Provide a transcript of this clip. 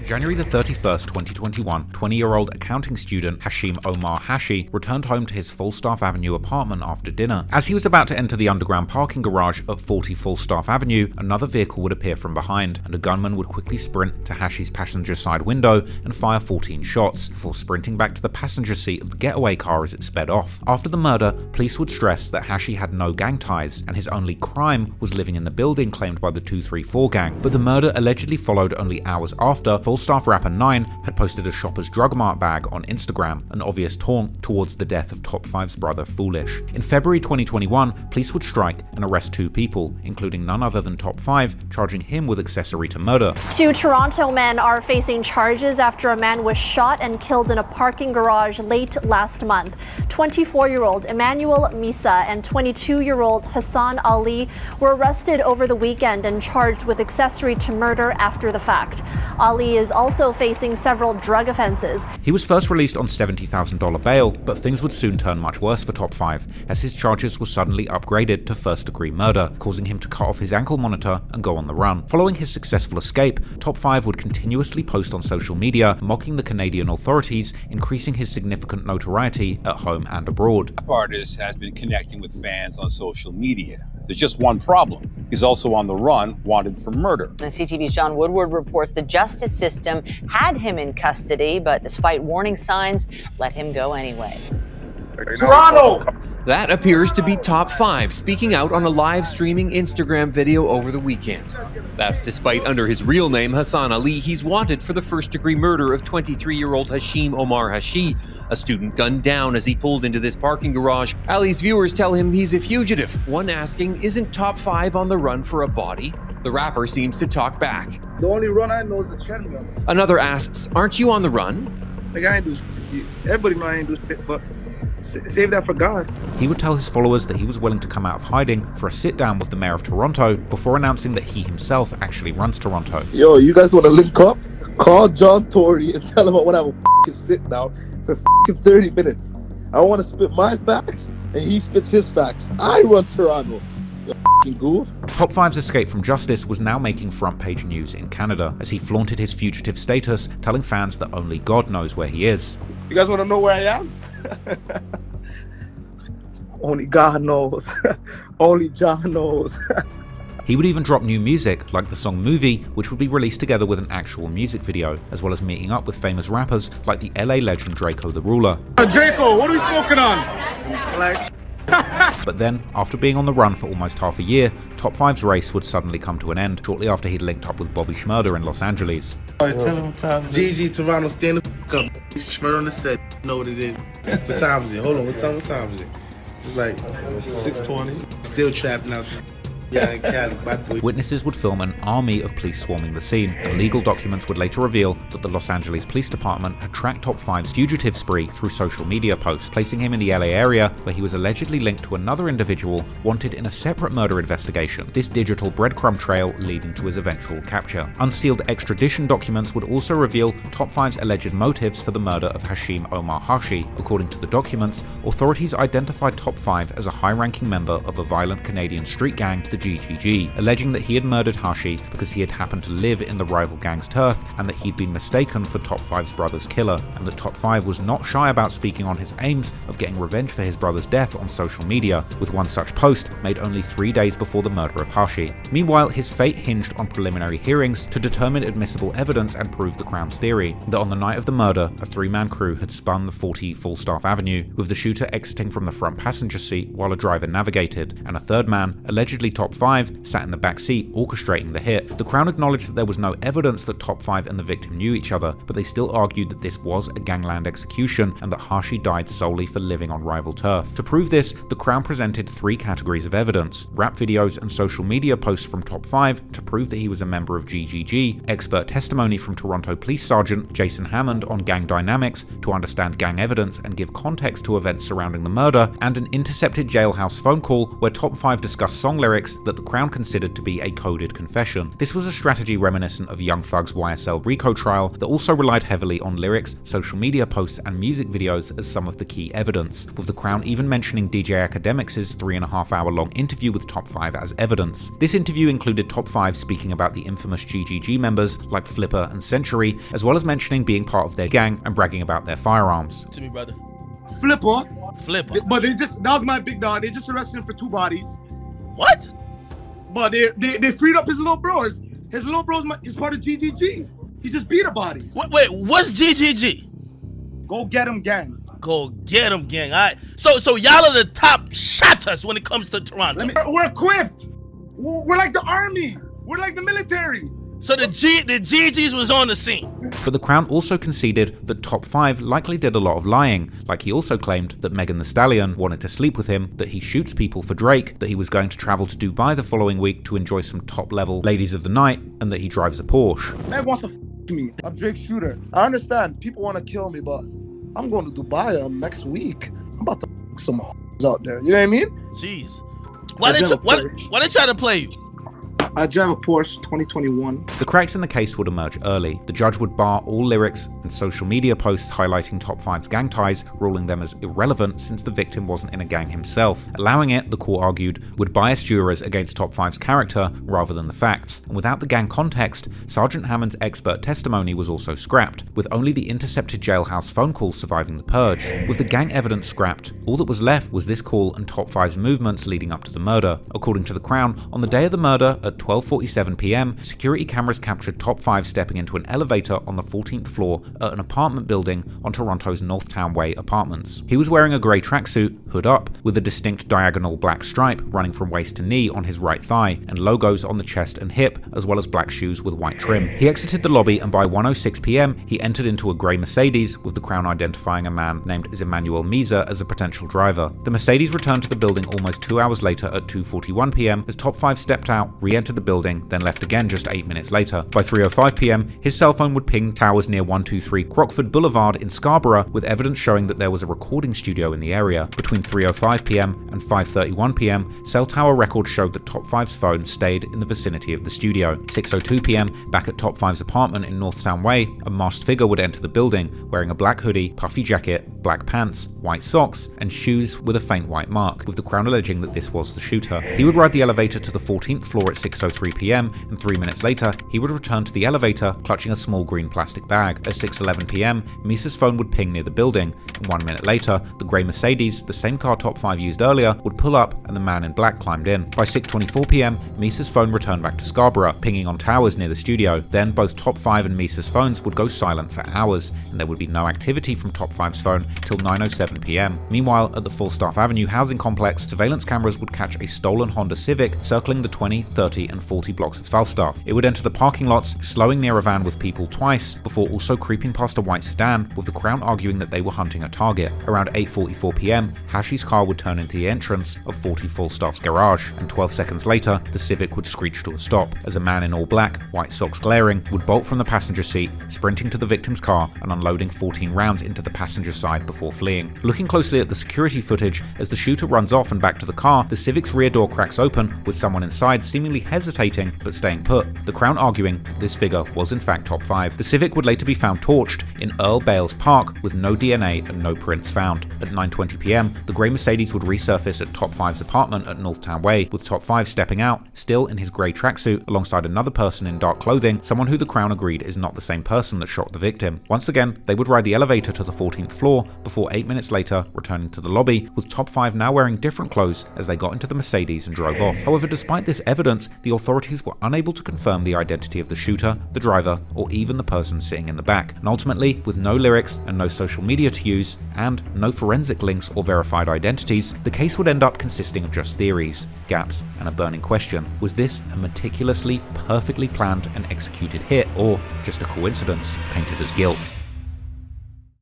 January the 31st, 2021, 20-year-old accounting student Hashim Hashi returned home to his Falstaff Avenue apartment after dinner. As he was about to enter the underground parking garage at 40 Falstaff Avenue, another vehicle would appear from behind, and a gunman would quickly sprint to Hashi's passenger side window and fire 14 shots, before sprinting back to the passenger seat of the getaway car as it sped off. After the murder, police would stress that Hashi had no gang ties, and his only crime was living in the building claimed by the 234 gang. But the murder allegedly followed only hours after Falstaff rapper 9 had posted a Shoppers Drug Mart bag on Instagram, an obvious taunt towards the death of Top5's brother Foolish. In February 2021, police would strike and arrest 2 people, including none other than Top5, charging him with accessory to murder. 2 Toronto men are facing charges after a man was shot and killed in a parking garage late last month. 24-year-old Emmanuel Misa and 22-year-old Hassan Ali were arrested over the weekend and charged with accessory to murder after the fact. Ali is also facing several drug offenses. He was first released on $70,000 bail, but things would soon turn much worse for Top5, as his charges were suddenly upgraded to first-degree murder, causing him to cut off his ankle monitor and go on the run. Following his successful escape, Top5 would continuously post on social media, mocking the Canadian authorities, increasing his significant notoriety at home and abroad. The artist has been connecting with fans on social media. There's just one problem. He's also on the run, wanted for murder. CTV's John Woodward reports the justice system had him in custody, but despite warning signs, let him go anyway. Toronto! That appears to be Top5 speaking out on a live streaming Instagram video over the weekend. That's despite under his real name, Hassan Ali, he's wanted for the first-degree murder of 23-year-old Hashim Hashi, a student gunned down as he pulled into this parking garage. Ali's viewers tell him he's a fugitive, one asking, isn't Top5 on the run for a body? The rapper seems to talk back. The only run I know is the trend run. Another asks, aren't you on the run? Like, I ain't do shit. Everybody know I ain't do shit, but save that for God. He would tell his followers that he was willing to come out of hiding for a sit-down with the mayor of Toronto before announcing that he himself actually runs Toronto. Yo, you guys want to link up? Call John Tory and tell him I want to have a f***ing sit-down for f***ing 30 minutes. I want to spit my facts, and he spits his facts. I run Toronto. You f***ing goof. Top5's escape from justice was now making front-page news in Canada, as he flaunted his fugitive status, telling fans that only God knows where he is. You guys want to know where I am? Only God knows. Only John knows. He would even drop new music, like the song Movie, which would be released together with an actual music video, as well as meeting up with famous rappers like the LA legend Draco the Ruler. Draco, what are we smoking on? Some flags. But then, after being on the run for almost half a year, Top5's race would suddenly come to an end, shortly after he'd linked up with Bobby Shmurda in Los Angeles. Alright, tell him what time it is. GG, Toronto, stand the f*** up. Shmurda on the set, know what it is. What time is it? Hold on, what time is it? It's like 6:20. Still trapping out there. Yeah, in Cali, bad boy. Witnesses would film an army of police swarming the scene, and legal documents would later reveal that the Los Angeles Police Department had tracked Top5's fugitive spree through social media posts, placing him in the LA area where he was allegedly linked to another individual wanted in a separate murder investigation, this digital breadcrumb trail leading to his eventual capture. Unsealed extradition documents would also reveal Top5's alleged motives for the murder of Hashim Hashi. According to the documents, authorities identified Top5 as a high-ranking member of a violent Canadian street gang, the GGG, alleging that he had murdered Hashi because he had happened to live in the rival gang's turf and that he'd been mistaken for Top5's brother's killer, and that Top5 was not shy about speaking on his aims of getting revenge for his brother's death on social media, with one such post made only 3 days before the murder of Hashi. Meanwhile, his fate hinged on preliminary hearings to determine admissible evidence and prove the Crown's theory that on the night of the murder, a 3-man crew had spun the 40 Falstaff Avenue, with the shooter exiting from the front passenger seat while a driver navigated, and a 3rd man, allegedly Top5, sat in the back seat orchestrating the hit. The Crown acknowledged that there was no evidence that Top5 and the victim knew each other, but they still argued that this was a gangland execution and that Hashi died solely for living on rival turf. To prove this, the Crown presented 3 categories of evidence: rap videos and social media posts from Top5 to prove that he was a member of GGG, expert testimony from Toronto Police Sergeant Jason Hammond on gang dynamics to understand gang evidence and give context to events surrounding the murder, and an intercepted jailhouse phone call where Top5 discussed song lyrics lyrics that the Crown considered to be a coded confession. This was a strategy reminiscent of Young Thug's YSL RICO trial that also relied heavily on lyrics, social media posts, and music videos as some of the key evidence, with the Crown even mentioning DJ Academics' 3.5-hour-long interview with Top 5 as evidence. This interview included Top 5 speaking about the infamous GGG members like Flipper and Century, as well as mentioning being part of their gang and bragging about their firearms. To me, brother. Flipper. But that was my big dog. They just arrested him for 2 bodies. What? But they freed up his little bro. His little bro's is part of GGG. He just beat a body. Wait, what's GGG? Go get him, gang. Go get him, gang. All right. So y'all are the top shotters when it comes to Toronto. We're equipped. We're like the army. We're like the military. So the GGs was on the scene. But the Crown also conceded that Top 5 likely did a lot of lying, like he also claimed that Megan Thee Stallion wanted to sleep with him, that he shoots people for Drake, that he was going to travel to Dubai the following week to enjoy some top-level ladies of the night, and that he drives a Porsche. Man wants to me. I'm Drake's shooter. I understand people want to kill me, but I'm going to Dubai next week. I'm about to some out there. You know what I mean? Jeez. Why they try to play you? I drive a Porsche 2021. The cracks in the case would emerge early. The judge would bar all lyrics and social media posts highlighting Top 5's gang ties, ruling them as irrelevant since the victim wasn't in a gang himself. Allowing it, the court argued, would bias jurors against Top 5's character rather than the facts. And without the gang context, Sergeant Hammond's expert testimony was also scrapped, with only the intercepted jailhouse phone call surviving the purge. With the gang evidence scrapped, all that was left was this call and Top 5's movements leading up to the murder. According to the Crown, on the day of the murder at 12:47 p.m, security cameras captured Top 5 stepping into an elevator on the 14th floor at an apartment building on Toronto's Northtown Way apartments. He was wearing a grey tracksuit, hood up, with a distinct diagonal black stripe running from waist to knee on his right thigh, and logos on the chest and hip, as well as black shoes with white trim. He exited the lobby, and by 1:06 p.m, he entered into a grey Mercedes, with the Crown identifying a man named Emmanuel Misa as a potential driver. The Mercedes returned to the building almost 2 hours later at 2:41 p.m, as Top 5 stepped out, re-entered the building, then left again just 8 minutes later. By 3:05 p.m, his cell phone would ping towers near 123 Crockford Boulevard in Scarborough, with evidence showing that there was a recording studio in the area. Between 3:05 p.m. and 5:31 p.m, cell tower records showed that Top 5's phone stayed in the vicinity of the studio. 6:02 p.m, back at Top 5's apartment in Northtown Way, a masked figure would enter the building, wearing a black hoodie, puffy jacket, black pants, white socks, and shoes with a faint white mark, with the Crown alleging that this was the shooter. He would ride the elevator to the 14th floor at 6:03 p.m, and 3 minutes later, he would return to the elevator, clutching a small green plastic bag. At 6:11 p.m, Misa's phone would ping near the building, and 1 minute later, the grey Mercedes, the same car Top 5 used earlier, would pull up and the man in black climbed in. By 6:24 p.m, Misa's phone returned back to Scarborough, pinging on towers near the studio. Then both Top 5 and Misa's phones would go silent for hours, and there would be no activity from Top 5's phone till 9:07 p.m. Meanwhile, at the Falstaff Avenue housing complex, surveillance cameras would catch a stolen Honda Civic circling the 20, 30, and 40 blocks of Falstaff. It would enter the parking lots, slowing near a van with people twice, before also creeping past a white sedan, with the Crown arguing that they were hunting a target. Around 8:44 p.m, Hashi's car would turn into the entrance of 40 Falstaff's garage, and 12 seconds later, the Civic would screech to a stop, as a man in all black, white socks glaring, would bolt from the passenger seat, sprinting to the victim's car and unloading 14 rounds into the passenger side before fleeing. Looking closely at the security footage, as the shooter runs off and back to the car, the Civic's rear door cracks open, with someone inside seemingly hesitating but staying put, the Crown arguing that this figure was in fact Top 5. The Civic would later be found torched in Earl Bales Park, with no DNA and no prints found. At 9:20 p.m, the grey Mercedes would resurface at Top 5's apartment at Northtown Way, with Top 5 stepping out, still in his grey tracksuit, alongside another person in dark clothing, someone who the Crown agreed is not the same person that shot the victim. Once again, they would ride the elevator to the 14th floor, before 8 minutes later returning to the lobby, with Top 5 now wearing different clothes as they got into the Mercedes and drove off. However, despite this evidence, the authorities were unable to confirm the identity of the shooter, the driver, or even the person sitting in the back. And ultimately, with no lyrics and no social media to use, and no forensic links or verified identities, the case would end up consisting of just theories, gaps, and a burning question. Was this a meticulously, perfectly planned and executed hit, or just a coincidence painted as guilt?